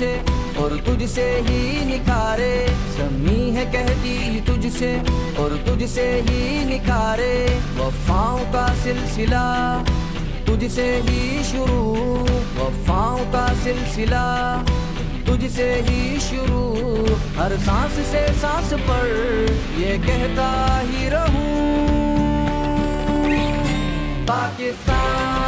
तुझसे और तुझसे ही निखारे। समी है कहती तुझसे और तुझसे ही निखारे। वफाओं का सिलसिला तुझसे ही शुरू, वफाओं का सिलसिला तुझसे ही शुरू। हर सांस से सांस पर ये कहता ही रहूं, पाकिस्तान।